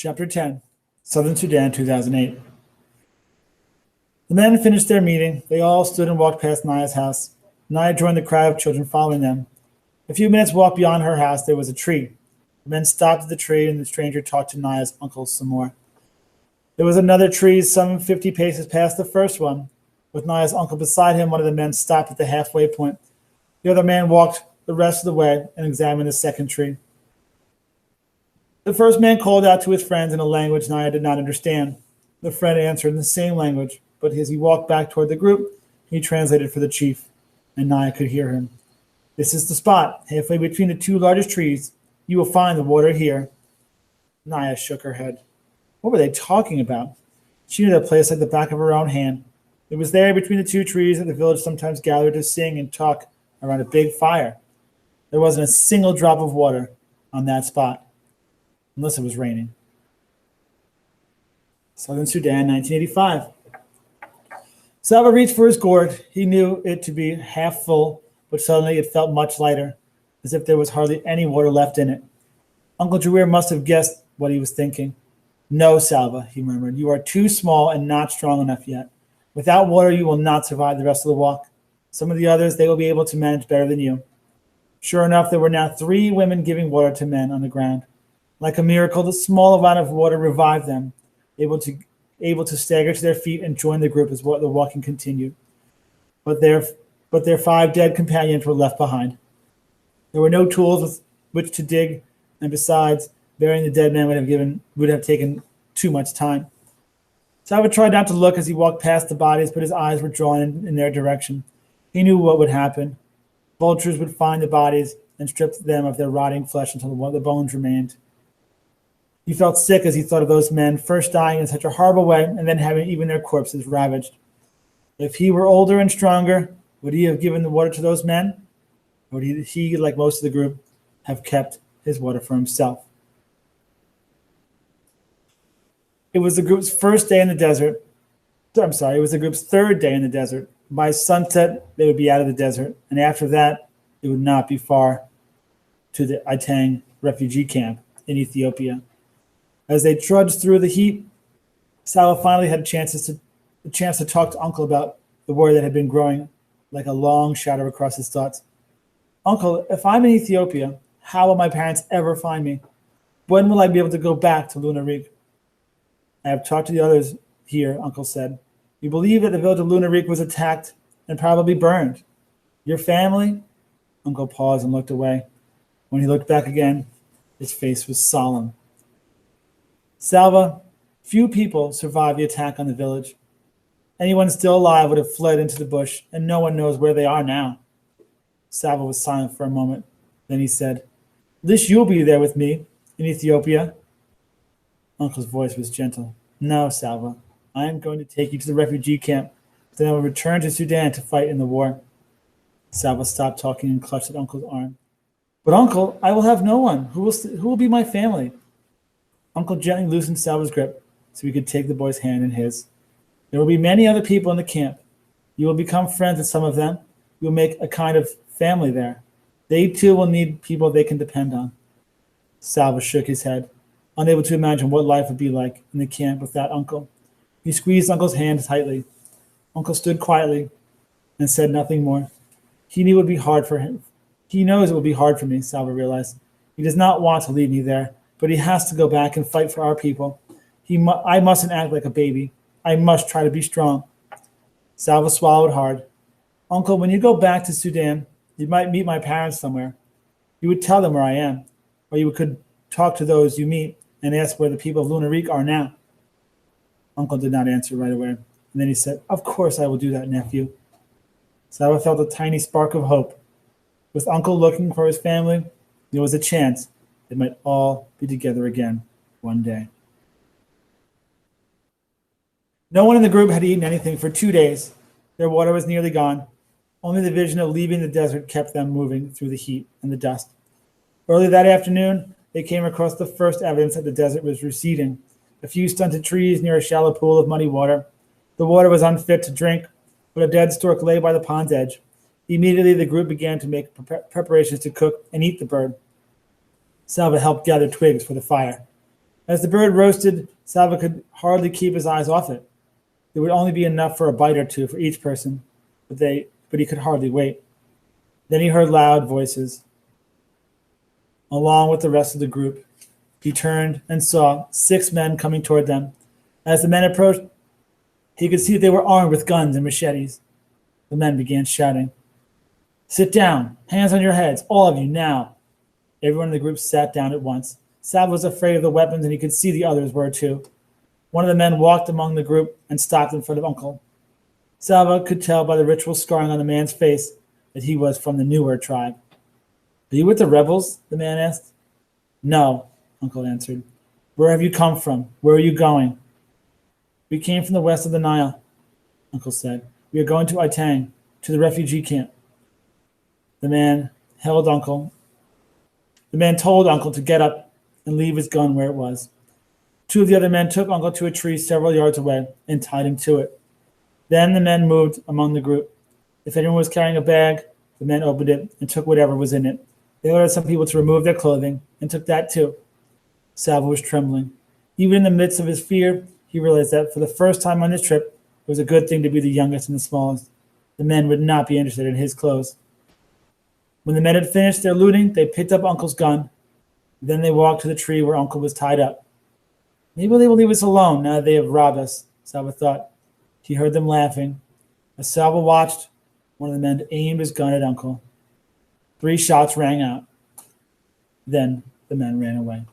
Chapter 10, Southern Sudan, 2008. The men finished their meeting. They all stood and walked past Naya's house. Naya joined the crowd of children following them. A few minutes walk beyond her house, there was a tree. The men stopped at the tree, and the stranger talked to Naya's uncle some more. There was another tree some 50 paces past the first one. With Naya's uncle beside him, one of the men stopped at the halfway point. The other man walked the rest of the way and examined the second tree. The first man called out to his friends in a language Naya did not understand. The friend answered in the same language, but as he walked back toward the group, he translated for the chief, and Naya could hear him. "This is the spot, halfway between the two largest trees. You will find the water here." Naya shook her head. What were they talking about? She knew that place like the back of her own hand. It was there between the two trees that the village sometimes gathered to sing and talk around a big fire. There wasn't a single drop of water on that spot, unless it was raining. Southern Sudan, 1985. Salva reached for his gourd. He knew it to be half full, but suddenly it felt much lighter, as if there was hardly any water left in it. Uncle Jaweer must have guessed what he was thinking. "No, Salva," he murmured. "You are too small and not strong enough yet. Without water, you will not survive the rest of the walk. Some of the others, they will be able to manage better than you." Sure enough, there were now 3 women giving water to men on the ground. Like a miracle, the small amount of water revived them, able to stagger to their feet and join the group as the walking continued. But their 5 dead companions were left behind. There were no tools with which to dig, and besides, burying the dead man would have taken too much time. Salva tried not to look as he walked past the bodies, but his eyes were drawn in their direction. He knew what would happen. Vultures would find the bodies and strip them of their rotting flesh until the bones remained. He felt sick as he thought of those men first dying in such a horrible way and then having even their corpses ravaged. If he were older and stronger, would he have given the water to those men? Or would he, like most of the group, have kept his water for himself? It was the group's first day in the desert. It was the group's 3rd day in the desert. By sunset, they would be out of the desert, and after that, it would not be far to the Itang refugee camp in Ethiopia. As they trudged through the heat, Salva finally had a chance to talk to Uncle about the worry that had been growing like a long shadow across his thoughts. "Uncle, if I'm in Ethiopia, how will my parents ever find me? When will I be able to go back to Lunarik?" "I have talked to the others here," Uncle said. "We believe that the village of Lunarik was attacked and probably burned. Your family?" Uncle paused and looked away. When he looked back again, his face was solemn. "Salva, few people survived the attack on the village. Anyone still alive would have fled into the bush, and no one knows where they are now." Salva was silent for a moment. Then he said, "At least you'll be there with me in Ethiopia." Uncle's voice was gentle. "No, Salva, I am going to take you to the refugee camp. Then I will return to Sudan to fight in the war." Salva stopped talking and clutched at Uncle's arm. "But Uncle, I will have no one. Who will be my family?" Uncle gently loosened Salva's grip so he could take the boy's hand in his. "There will be many other people in the camp. You will become friends with some of them. You will make a kind of family there. They too will need people they can depend on." Salva shook his head, unable to imagine what life would be like in the camp without Uncle. He squeezed Uncle's hand tightly. Uncle stood quietly and said nothing more. He knew it would be hard for him. "He knows it will be hard for me," Salva realized. "He does not want to leave me there, but he has to go back and fight for our people. I mustn't act like a baby. I must try to be strong." Salva swallowed hard. "Uncle, when you go back to Sudan, you might meet my parents somewhere. You would tell them where I am, or you could talk to those you meet and ask where the people of Lunarik are now." Uncle did not answer right away, and then he said, "Of course I will do that, nephew." Salva felt a tiny spark of hope. With Uncle looking for his family, there was a chance they might all be together again one day. No one in the group had eaten anything for 2 days. Their water was nearly gone. Only the vision of leaving the desert kept them moving through the heat and the dust. Early that afternoon, they came across the first evidence that the desert was receding. A few stunted trees near a shallow pool of muddy water. The water was unfit to drink, but a dead stork lay by the pond's edge. Immediately, the group began to make preparations to cook and eat the bird. Salva helped gather twigs for the fire. As the bird roasted, Salva could hardly keep his eyes off it. There would only be enough for a bite or two for each person, but he could hardly wait. Then he heard loud voices. Along with the rest of the group, he turned and saw 6 men coming toward them. As the men approached, he could see that they were armed with guns and machetes. The men began shouting, "Sit down! Hands on your heads! All of you, now!" Everyone in the group sat down at once. Salva was afraid of the weapons, and he could see the others were too. One of the men walked among the group and stopped in front of Uncle. Salva could tell by the ritual scarring on the man's face that he was from the newer tribe. "Are you with the rebels?" the man asked. "No," Uncle answered. "Where have you come from? Where are you going?" "We came from the west of the Nile," Uncle said. "We are going to Itang, to the refugee camp." The man told Uncle to get up and leave his gun where it was. 2 of the other men took Uncle to a tree several yards away and tied him to it. Then the men moved among the group. If anyone was carrying a bag, the men opened it and took whatever was in it. They ordered some people to remove their clothing and took that too. Salva was trembling. Even in the midst of his fear, he realized that for the first time on his trip, it was a good thing to be the youngest and the smallest. The men would not be interested in his clothes. When the men had finished their looting, they picked up Uncle's gun. Then they walked to the tree where Uncle was tied up. Maybe they will leave us alone now that they have robbed us, Salva thought. He heard them laughing. As Salva watched, one of the men aimed his gun at Uncle. 3 shots rang out. Then the men ran away.